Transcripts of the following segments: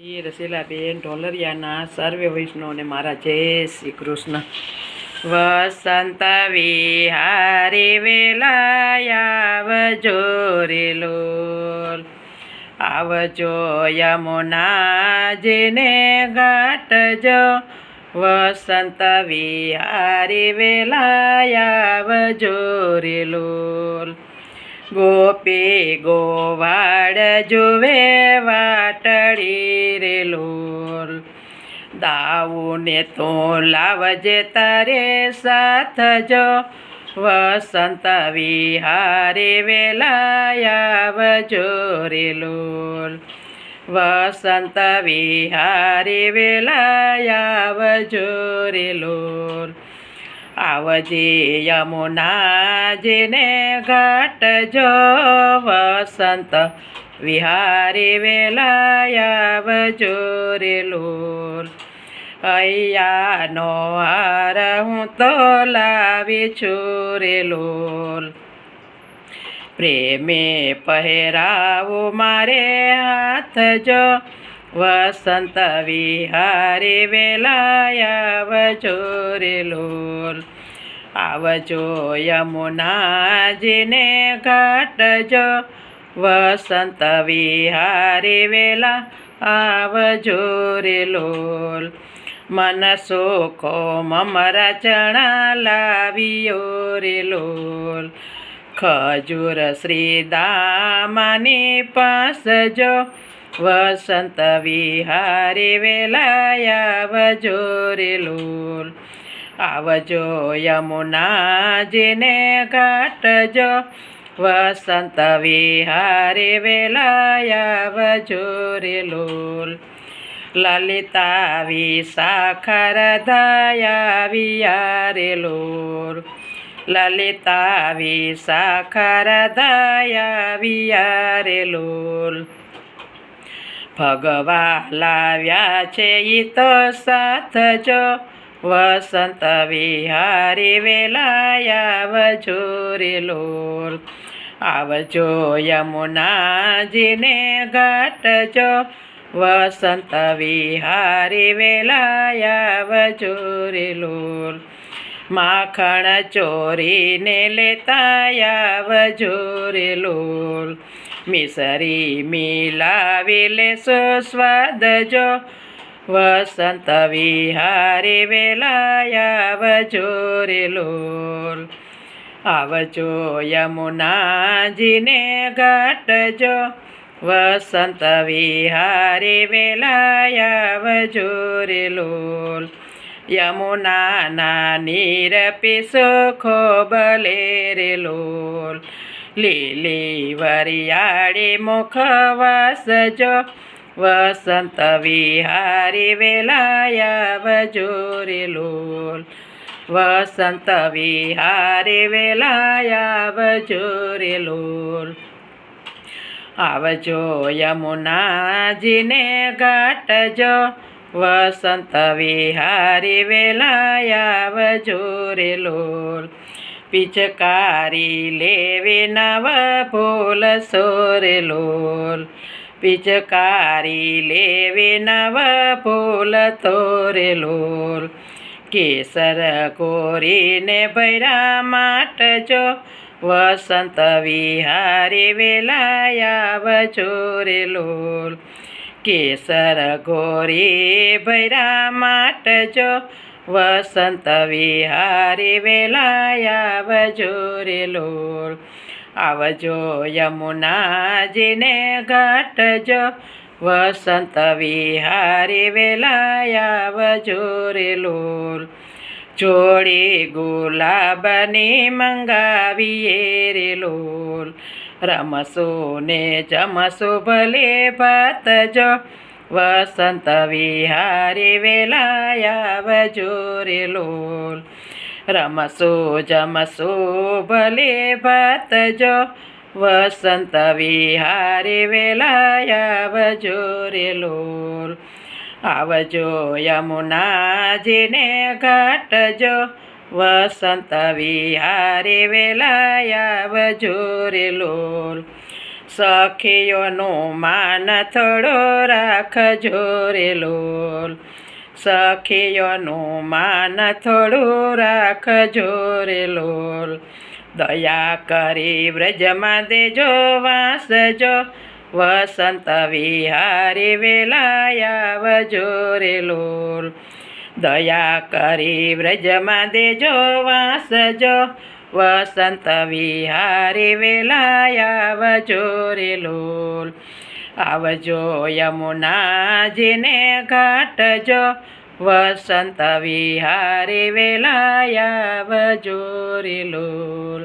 રસીલાબેન ઢોલરિયાના સર્વે વૈષ્ણવને મારા જય શ્રી કૃષ્ણ. વસંત વિહારી વેલાયાવજો રે લોલ, આવજો યમુનાજીને ઘાટજો. વસંત વિહારી વેલાયાવજો રે લોલ, ગોપી ગોવાળ જુએ વાટડી રે લોલ. દાઉને તો લાવજે તારે સાથ જો, વસંત વિહારી વેલાયાવજો રે લોલ. વસંત વિહારી વેલાયાવજો રે લોલ, આવજે યમુનાજીને ઘાટજો. વસંત વિહારી વેલાયાવજો રે લોલ, હૈયાનો હાર હું તો લાવી છું રે લોલ. પ્રેમે પહેરાવું મારે હાથ જો, વસંત વિહારી વેલાયાવજો રે લોલ. આવજો યમુનાજીને ઘાટજો, વસંત વિહારી વેલા આવજો રે લોલ. મન સુખો મમરા ચણા લાવ્યો રે લોલ, ખજૂર શ્રીદામાની પાસજો. વસંત વિહારી વેલાયાવજો રે લોલ, આવજો યમુનાજીને ઘાટજો. વસંત વિહારી વેલાયાવજો રે લોલ, લલિતા વિશાખર દયાવિયા રે લોલ. લલિતા વિશાખર દયાવિયા રે લોલ, ભગવા લાવ્યા છે ઈ તો સાથ જો. વસંત વિહારી વેલાયાવજો રે લોલ, આવજો યમુનાજીને ઘાટજો. વસંત વિહારી વેલાયાવજો રે લોલ, માખણ ચોરીને લેતા આવજો રે લોલ. મિસરી મિલાવી લેશો સ્વાદ જો, વસંત વિહારી વેલાયાવજો રે લોલ. આવજો યમુનાજીને ઘાટજો, વસંત વિહારી વેલાયાવજો રે લોલ. યમુનાના નીર પીસો ખોબલે રે લોલ, લીલી વરિયાળી મુખવાસજો. વસંત વિહારી વેલાયાવજો રે લોલ, વસંત વિહારી વેલાયાવજો રે લોલ. આવજો યમુનાજીને ઘાટજો, વસંત વિહારી વેલાયાવજો રે લોલ. પિચકારી લેવી નવ ભૂલશો રે લોલ, પિચકારી લેવી નવ ભૂલતો રે લોલ. કેસર કોરીને ભૈરા માટજો, વસંત વિહારી વેલાયાવજો રે લોલ. કેસર ગોરી ભૈરા માટજો, વસંત વિહારી વેલાયાવજો રે લોલ. આવજો યમુનાજીને ઘાટજો, વસંત વિહારી વેલાયાવજો રે લોલ. જોડી ગુલાબની મંગાવીએ રે લોલ, રમશો ને જમશો ભલે ભાતજો. વસંત વિહારી વેલાયાવજો રે લોલ, રમશો જમશો ભલે ભાતજો. વસંત વિહારી વેલાયાવજો રે લોલ, આવજો યમુનાજીને ઘાટજો. વસંત વિહારી વેલાયાવજો રે લોલ. સખીઓનું માન થોડો રાખજો રે લોલ, સખીઓનું માન થોડું રાખજો રે લોલ, દયા કરી વ્રજમાં દેજો વાસજો, વસંત વિહારી વેલા આવજો રે લોલ, દયા કરી વ્રજમાં દેજો વાસજો, વસંત વિહારી વેલા આવજો રે લોલ, આવજો યમુનાજીને ઘાટજો, વસંત વિહારી વેલા આવજો રે લોલ,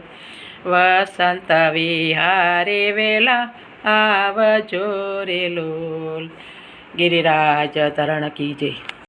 વસંત વિહારી વેલા આવજો રે લોલ. ગિરિરાજ તરણ કી જય.